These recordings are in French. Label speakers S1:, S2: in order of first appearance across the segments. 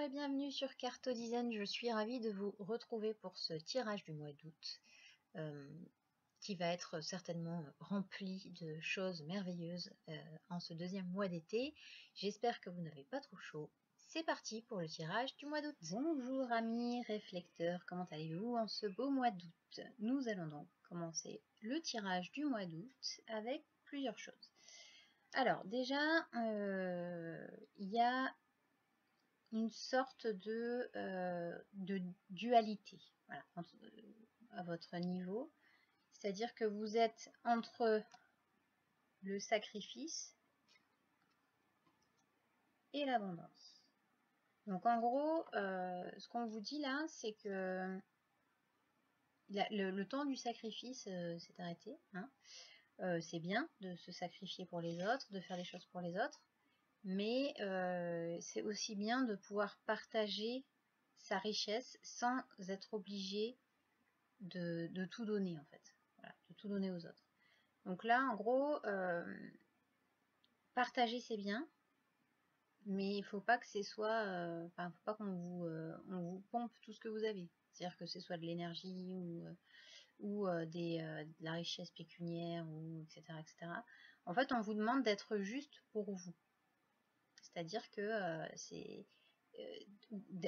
S1: et bienvenue sur Carto Design. Je suis ravie de vous retrouver pour ce tirage du mois d'août qui va être certainement rempli de choses merveilleuses en ce deuxième mois d'été. J'espère que vous n'avez pas trop chaud. C'est parti pour le tirage du mois d'août. Bonjour amis réflecteurs, comment allez-vous en ce beau mois d'août? Nous allons donc commencer le tirage du mois d'août avec plusieurs choses. Alors déjà, il y a une sorte de dualité, voilà, à votre niveau. C'est-à-dire que vous êtes entre le sacrifice et l'abondance. Donc en gros, ce qu'on vous dit là, c'est que le temps du sacrifice s'est arrêté. Hein. C'est bien de se sacrifier pour les autres, de faire des choses pour les autres. Mais c'est aussi bien de pouvoir partager sa richesse sans être obligé de tout donner en fait, voilà, de tout donner aux autres. Donc là en gros, partager c'est bien, mais il faut pas que ce soit, faut pas qu'on on vous pompe tout ce que vous avez, c'est-à-dire que ce soit de l'énergie ou de la richesse pécuniaire ou etc., etc. En fait on vous demande d'être juste pour vous. C'est-à-dire que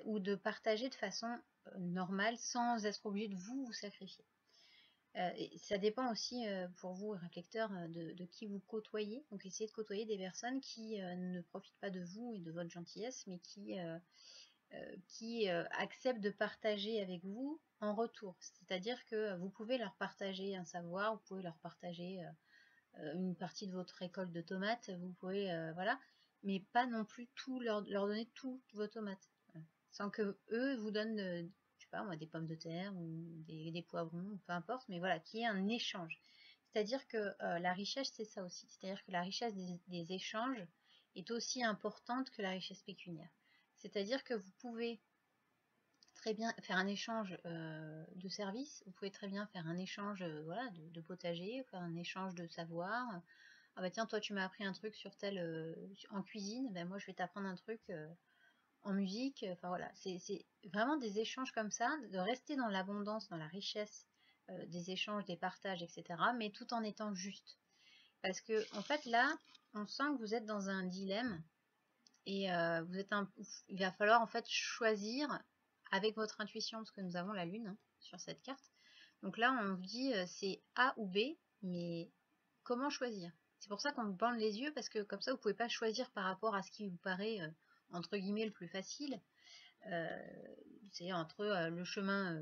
S1: ou de partager de façon normale sans être obligé de vous sacrifier. Et ça dépend aussi pour vous, réflecteurs, de qui vous côtoyez. Donc essayez de côtoyer des personnes qui ne profitent pas de vous et de votre gentillesse, mais qui acceptent de partager avec vous en retour. C'est-à-dire que vous pouvez leur partager un savoir, vous pouvez leur partager une partie de votre récolte de tomates, vous pouvez, voilà, mais pas non plus tout leur donner toutes vos tomates, voilà. Sans que eux vous donnent, je sais pas moi, des pommes de terre ou des poivrons, peu importe, mais voilà, qu'il y ait un échange. C'est-à-dire que la richesse, c'est ça aussi. C'est-à-dire que la richesse des échanges est aussi importante que la richesse pécuniaire. C'est-à-dire que vous pouvez très bien faire un échange de services, vous pouvez très bien faire un échange voilà, de potager, faire un échange de savoir. Ah bah tiens, toi tu m'as appris un truc sur en cuisine, ben moi je vais t'apprendre un truc en musique. Enfin voilà, c'est vraiment des échanges comme ça, de rester dans l'abondance, dans la richesse des échanges, des partages, etc. Mais tout en étant juste. Parce que en fait là, on sent que vous êtes dans un dilemme et il va falloir en fait choisir avec votre intuition, parce que nous avons la lune hein, sur cette carte. Donc là, on vous dit c'est A ou B, mais comment choisir? C'est pour ça qu'on vous bande les yeux, parce que comme ça, vous ne pouvez pas choisir par rapport à ce qui vous paraît, entre guillemets, le plus facile. C'est entre le chemin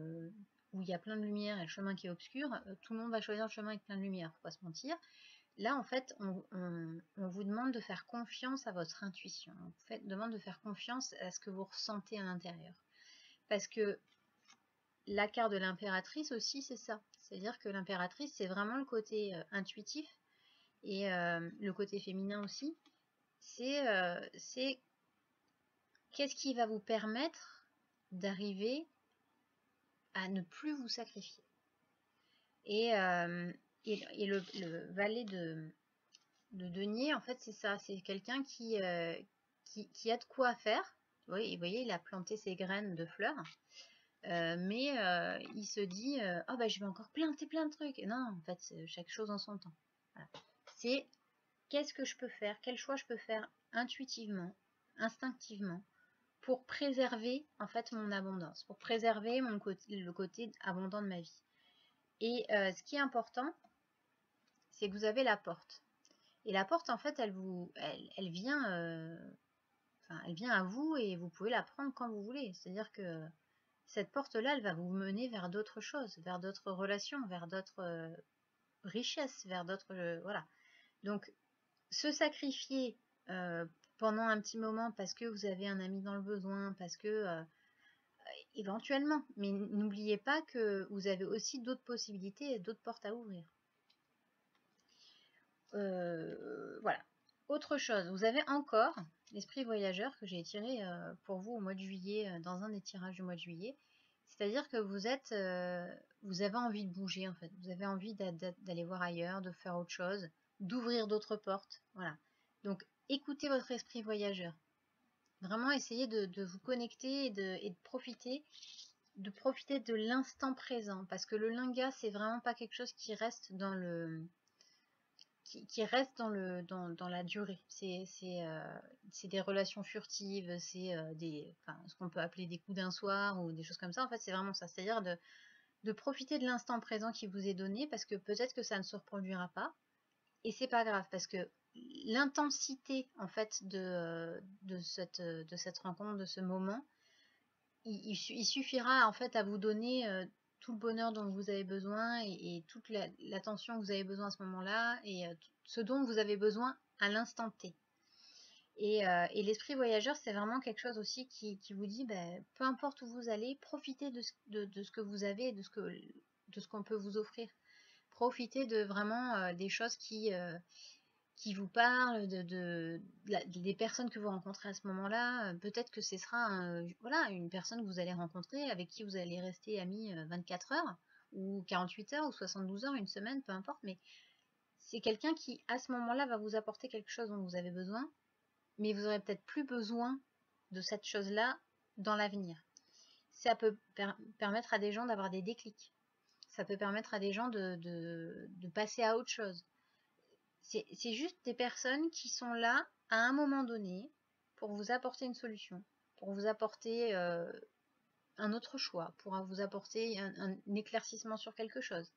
S1: où il y a plein de lumière et le chemin qui est obscur. Tout le monde va choisir le chemin avec plein de lumière, faut pas se mentir. Là, en fait, on vous demande de faire confiance à votre intuition. On vous demande de faire confiance à ce que vous ressentez à l'intérieur. Parce que la carte de l'impératrice aussi, c'est ça. C'est-à-dire que l'impératrice, c'est vraiment le côté intuitif et le côté féminin aussi. C'est qu'est-ce qui va vous permettre d'arriver à ne plus vous sacrifier. Et le valet de denier, en fait, c'est ça. C'est quelqu'un qui a de quoi faire. Vous voyez, il a planté ses graines de fleurs. Mais il se dit oh bah je vais encore planter plein de trucs. Non, en fait, c'est chaque chose en son temps. Voilà. C'est qu'est-ce que je peux faire, quel choix je peux faire intuitivement, instinctivement, pour préserver en fait mon abondance, pour préserver le côté abondant de ma vie. Et ce qui est important, c'est que vous avez la porte. Et la porte, en fait, elle vient à vous et vous pouvez la prendre quand vous voulez. C'est-à-dire que cette porte-là, elle va vous mener vers d'autres choses, vers d'autres relations, vers d'autres richesses, vers d'autres... voilà. Donc, se sacrifier pendant un petit moment parce que vous avez un ami dans le besoin, parce que... éventuellement, mais n'oubliez pas que vous avez aussi d'autres possibilités et d'autres portes à ouvrir. Voilà. Autre chose, vous avez encore l'esprit voyageur que j'ai tiré pour vous au mois de juillet, dans un des tirages du mois de juillet. C'est-à-dire que vous avez envie de bouger en fait. Vous avez envie d'aller voir ailleurs, de faire autre chose, d'ouvrir d'autres portes. Voilà. Donc, écoutez votre esprit voyageur. Vraiment essayer de vous connecter et de profiter de l'instant présent, parce que le linga, c'est vraiment pas quelque chose qui reste dans dans la durée. C'est des relations furtives, c'est enfin, ce qu'on peut appeler des coups d'un soir ou des choses comme ça. En fait, c'est vraiment ça, c'est-à-dire de profiter de l'instant présent qui vous est donné, parce que peut-être que ça ne se reproduira pas, et c'est pas grave, parce que l'intensité en fait de cette rencontre, de ce moment, il suffira en fait à vous donner tout le bonheur dont vous avez besoin, et toute l'attention que vous avez besoin à ce moment-là, et ce dont vous avez besoin à l'instant T. Et l'esprit voyageur, c'est vraiment quelque chose aussi qui vous dit, ben, peu importe où vous allez, profitez de ce que vous avez, de ce qu'on peut vous offrir. Profitez de vraiment des choses qui vous parlent, des personnes que vous rencontrez à ce moment-là. Peut-être que ce sera voilà, une personne que vous allez rencontrer, avec qui vous allez rester amis 24 heures, ou 48 heures, ou 72 heures, une semaine, peu importe, mais c'est quelqu'un qui, à ce moment-là, va vous apporter quelque chose dont vous avez besoin, mais vous aurez peut-être plus besoin de cette chose-là dans l'avenir. Ça peut permettre à des gens d'avoir des déclics. Ça peut permettre à des gens de passer à autre chose. C'est juste des personnes qui sont là à un moment donné pour vous apporter une solution, pour vous apporter un autre choix, pour vous apporter un éclaircissement sur quelque chose,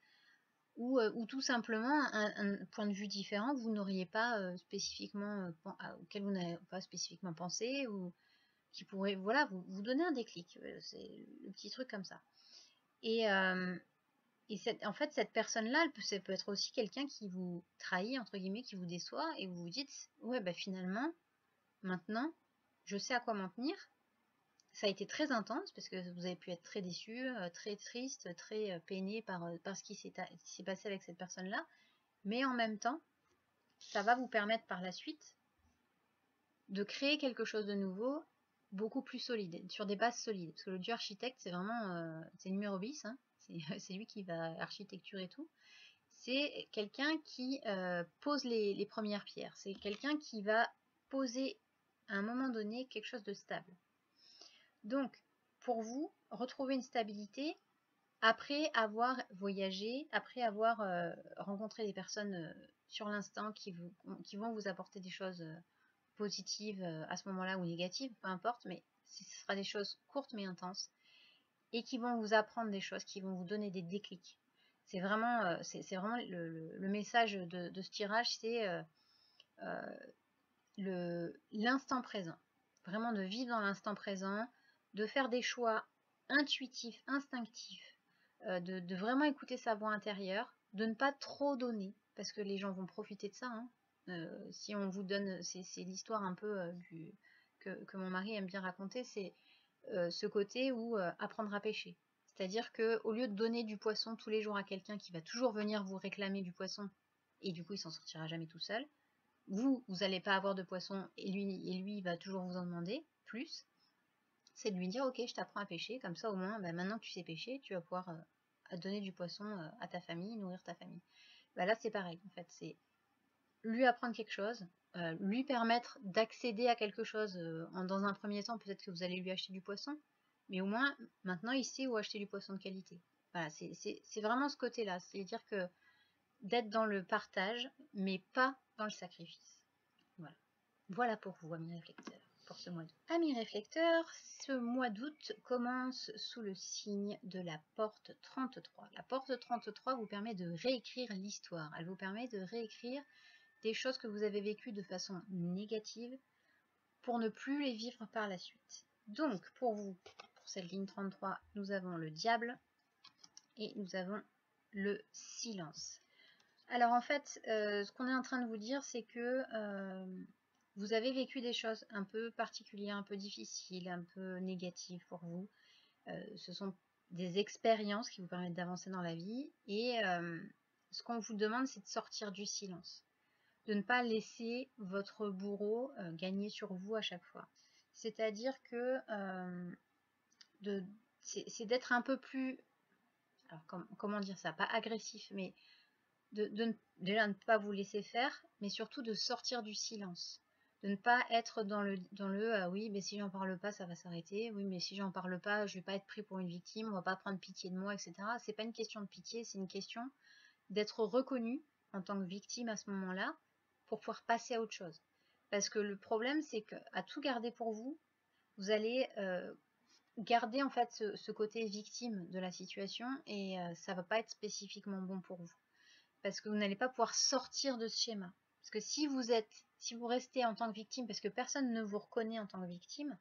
S1: ou tout simplement un point de vue différent que vous n'auriez pas spécifiquement, auquel vous n'avez pas spécifiquement pensé, ou qui pourrait, voilà, vous donner un déclic. C'est le petit truc comme ça. Et en fait, cette personne-là, ça peut être aussi quelqu'un qui vous trahit, entre guillemets, qui vous déçoit, et vous vous dites, ouais, bah finalement, maintenant, je sais à quoi m'en tenir. Ça a été très intense, parce que vous avez pu être très déçu, très triste, très peiné par ce qui s'est passé avec cette personne-là. Mais en même temps, ça va vous permettre par la suite de créer quelque chose de nouveau, beaucoup plus solide, sur des bases solides. Parce que le dieu architecte, c'est vraiment, c'est numéro 10, hein. C'est lui qui va architecturer tout. C'est quelqu'un qui pose les premières pierres. C'est quelqu'un qui va poser à un moment donné quelque chose de stable. Donc, pour vous, retrouver une stabilité après avoir voyagé, après avoir rencontré des personnes sur l'instant qui vont vous apporter des choses positives à ce moment-là, ou négatives, peu importe, mais ce sera des choses courtes mais intenses, et qui vont vous apprendre des choses, qui vont vous donner des déclics. C'est vraiment, le message de ce tirage, c'est l'instant présent. Vraiment de vivre dans l'instant présent, de faire des choix intuitifs, instinctifs, de vraiment écouter sa voix intérieure, de ne pas trop donner, parce que les gens vont profiter de ça. Hein. Si on vous donne, c'est l'histoire un peu que mon mari aime bien raconter, c'est ce côté où apprendre à pêcher. C'est-à-dire qu'au lieu de donner du poisson tous les jours à quelqu'un qui va toujours venir vous réclamer du poisson, et du coup il s'en sortira jamais tout seul, vous n'allez pas avoir de poisson, et lui va toujours vous en demander plus. C'est de lui dire, ok, je t'apprends à pêcher, comme ça au moins, bah, maintenant que tu sais pêcher, tu vas pouvoir donner du poisson à ta famille, nourrir ta famille. Bah, là c'est pareil, en fait, c'est lui apprendre quelque chose, lui permettre d'accéder à quelque chose dans un premier temps. Peut-être que vous allez lui acheter du poisson, mais au moins maintenant il sait où acheter du poisson de qualité. Voilà, c'est vraiment ce côté-là, c'est-à-dire que d'être dans le partage, mais pas dans le sacrifice. Voilà, voilà pour vous, amis réflecteurs, pour ce mois d'août. Amis réflecteurs, ce mois d'août commence sous le signe de la porte 33. La porte 33 vous permet de réécrire l'histoire, elle vous permet de réécrire des choses que vous avez vécues de façon négative pour ne plus les vivre par la suite. Donc, pour vous, pour cette ligne 33, nous avons le diable et nous avons le silence. Alors, en fait, ce qu'on est en train de vous dire, c'est que vous avez vécu des choses un peu particulières, un peu difficiles, un peu négatives pour vous. Ce sont des expériences qui vous permettent d'avancer dans la vie, et ce qu'on vous demande, c'est de sortir du silence, de ne pas laisser votre bourreau gagner sur vous à chaque fois. C'est-à-dire que c'est d'être un peu plus, alors comment dire ça, pas agressif, mais déjà ne pas vous laisser faire, mais surtout de sortir du silence, de ne pas être dans le oui, mais si j'en parle pas, ça va s'arrêter. Oui, mais si j'en parle pas, je vais pas être pris pour une victime, on va pas prendre pitié de moi, etc. C'est pas une question de pitié, c'est une question d'être reconnu en tant que victime à ce moment-là pour pouvoir passer à autre chose. Parce que le problème, c'est qu'à tout garder pour vous, vous allez garder en fait ce côté victime de la situation et ça va pas être spécifiquement bon pour vous. Parce que vous n'allez pas pouvoir sortir de ce schéma. Parce que si vous restez en tant que victime, parce que personne ne vous reconnaît en tant que victime,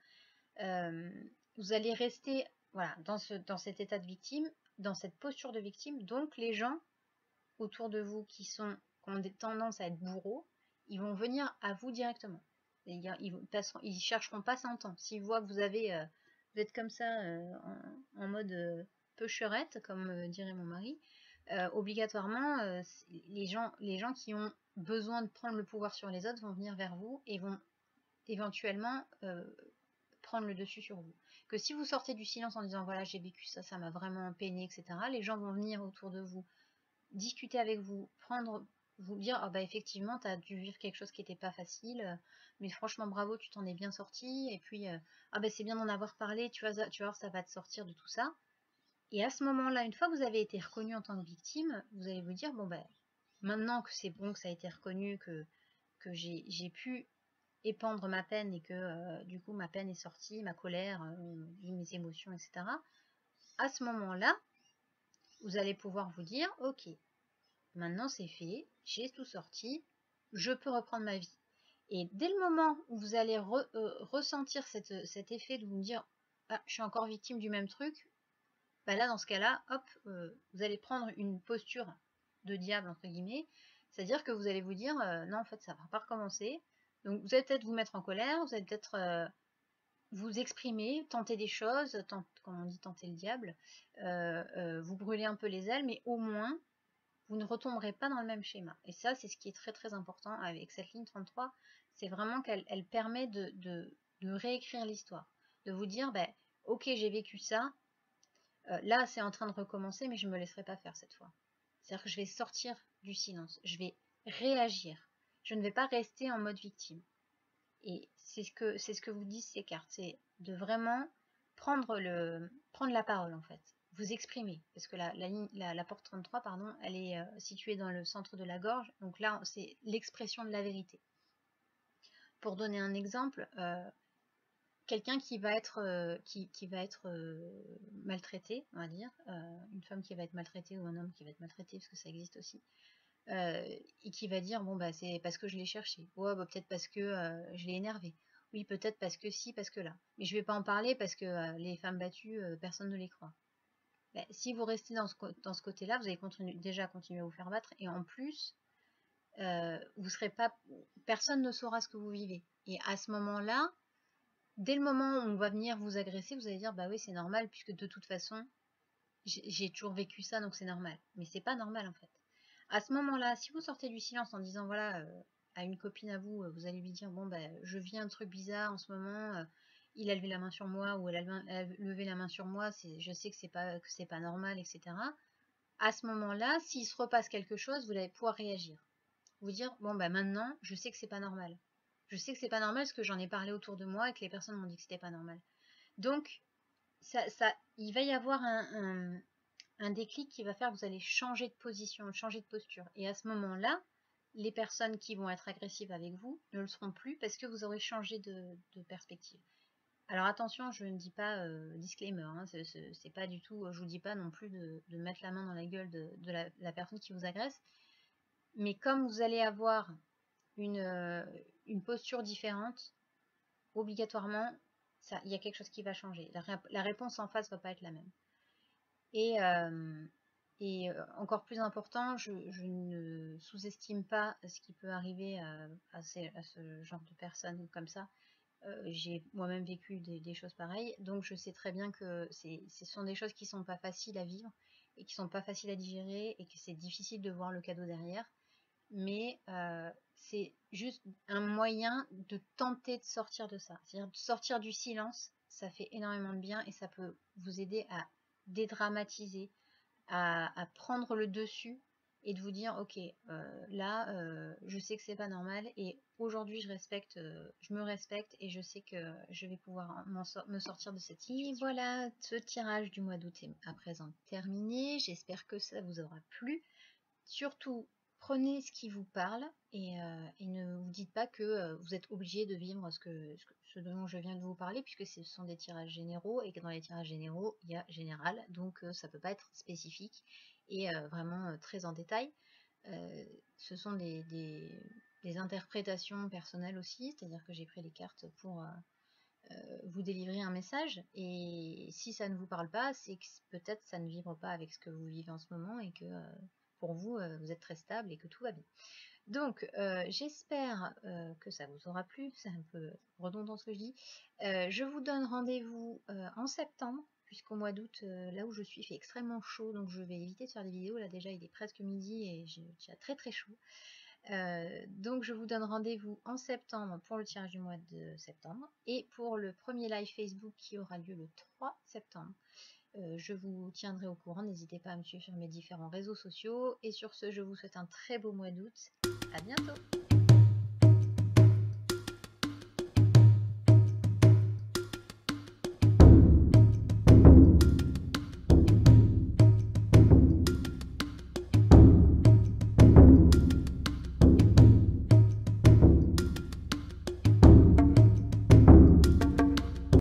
S1: vous allez rester voilà, dans cet état de victime, dans cette posture de victime. Donc les gens autour de vous qui ont des tendances à être bourreaux, ils vont venir à vous directement. Ils chercheront pas 100 ans. S'ils voient que vous êtes comme ça en mode peucherette, comme dirait mon mari, obligatoirement, les gens qui ont besoin de prendre le pouvoir sur les autres vont venir vers vous et vont éventuellement prendre le dessus sur vous. Que si vous sortez du silence en disant voilà j'ai vécu ça, ça m'a vraiment peiné, etc., les gens vont venir autour de vous, discuter avec vous, vous dire ah bah effectivement tu as dû vivre quelque chose qui n'était pas facile, mais franchement bravo, tu t'en es bien sorti, et puis ah bah c'est bien d'en avoir parlé, tu vas voir ça va te sortir de tout ça. Et à ce moment-là, une fois que vous avez été reconnu en tant que victime, vous allez vous dire bon ben maintenant que c'est bon, que ça a été reconnu, que j'ai pu épandre ma peine et que du coup ma peine est sortie, ma colère, mes émotions, etc. À ce moment-là, vous allez pouvoir vous dire ok, maintenant c'est fait, j'ai tout sorti, je peux reprendre ma vie. Et dès le moment où vous allez ressentir cet effet de vous dire ah, je suis encore victime du même truc, bah là dans ce cas-là, hop, vous allez prendre une posture de diable entre guillemets, c'est-à-dire que vous allez vous dire non en fait ça va pas recommencer. Donc vous allez peut-être vous mettre en colère, vous allez peut-être vous exprimer, tenter des choses, comme on dit tenter le diable, vous brûler un peu les ailes, mais au moins vous ne retomberez pas dans le même schéma. Et ça, c'est ce qui est très très important avec cette ligne 33, c'est vraiment qu'elle permet de réécrire l'histoire, de vous dire, ben, ok, j'ai vécu ça, là c'est en train de recommencer, mais je ne me laisserai pas faire cette fois. C'est-à-dire que je vais sortir du silence, je vais réagir, je ne vais pas rester en mode victime. Et c'est ce que vous disent ces cartes, c'est de vraiment prendre la parole en fait, vous exprimer, parce que la porte 33, pardon, elle est située dans le centre de la gorge, donc là c'est l'expression de la vérité. Pour donner un exemple, quelqu'un qui va être maltraité, on va dire, une femme qui va être maltraitée ou un homme qui va être maltraité, parce que ça existe aussi, et qui va dire bon bah c'est parce que je l'ai cherché, ouais bah peut-être parce que je l'ai énervé, oui peut-être parce que si, parce que là, mais je vais pas en parler parce que les femmes battues, personne ne les croit. Bah, si vous restez dans ce côté-là, vous allez déjà continuer à vous faire battre, et en plus vous serez pas, personne ne saura ce que vous vivez, et à ce moment-là, dès le moment où on va venir vous agresser, vous allez dire bah oui c'est normal puisque de toute façon j'ai toujours vécu ça, donc c'est normal. Mais c'est pas normal en fait. À ce moment-là, si vous sortez du silence en disant voilà à une copine à vous, vous allez lui dire bon ben je vis un truc bizarre en ce moment, il a levé la main sur moi ou elle a levé la main sur moi, je sais que c'est pas normal, etc. À ce moment-là, s'il se repasse quelque chose, vous allez pouvoir réagir. Vous dire bon ben maintenant je sais que c'est pas normal. Je sais que c'est pas normal parce que j'en ai parlé autour de moi et que les personnes m'ont dit que c'était pas normal. Donc il va y avoir un déclic qui va faire que vous allez changer de position, changer de posture. Et à ce moment-là, les personnes qui vont être agressives avec vous ne le seront plus parce que vous aurez changé de perspective. Alors attention, je ne dis pas disclaimer, hein, c'est pas du tout, je vous dis pas non plus de mettre la main dans la gueule de la personne qui vous agresse, mais comme vous allez avoir une posture différente, obligatoirement, il y a quelque chose qui va changer. La réponse en face va pas être la même. Et, encore plus important, je ne sous-estime pas ce qui peut arriver à ce genre de personnes comme ça. J'ai moi-même vécu des choses pareilles, donc je sais très bien que ce sont des choses qui sont pas faciles à vivre et qui sont pas faciles à digérer et que c'est difficile de voir le cadeau derrière. Mais c'est juste un moyen de tenter de sortir de ça. C'est-à-dire de sortir du silence, ça fait énormément de bien et ça peut vous aider à dédramatiser, à prendre le dessus et de vous dire ok, là je sais que c'est pas normal et aujourd'hui je me respecte et je sais que je vais pouvoir me sortir de cette situation. Et voilà, ce tirage du mois d'août est à présent terminé. J'espère que ça vous aura plu. Surtout, prenez ce qui vous parle et ne vous dites pas que vous êtes obligé de vivre ce dont je viens de vous parler, puisque ce sont des tirages généraux et que dans les tirages généraux, il y a général, donc ça ne peut pas être spécifique et vraiment très en détail. Ce sont des interprétations personnelles aussi, c'est-à-dire que j'ai pris les cartes pour vous délivrer un message, et si ça ne vous parle pas, c'est que peut-être ça ne vibre pas avec ce que vous vivez en ce moment et que pour vous, vous êtes très stable et que tout va bien. Donc, j'espère que ça vous aura plu, c'est un peu redondant ce que je dis. Je vous donne rendez-vous en septembre, puisqu'au mois d'août, là où je suis, il fait extrêmement chaud, donc je vais éviter de faire des vidéos. Là déjà, il est presque midi et j'ai déjà très très chaud. Donc je vous donne rendez-vous en septembre pour le tirage du mois de septembre et pour le premier live Facebook qui aura lieu le 3 septembre. Je vous tiendrai au courant, n'hésitez pas à me suivre sur mes différents réseaux sociaux et sur ce je vous souhaite un très beau mois d'août, à bientôt.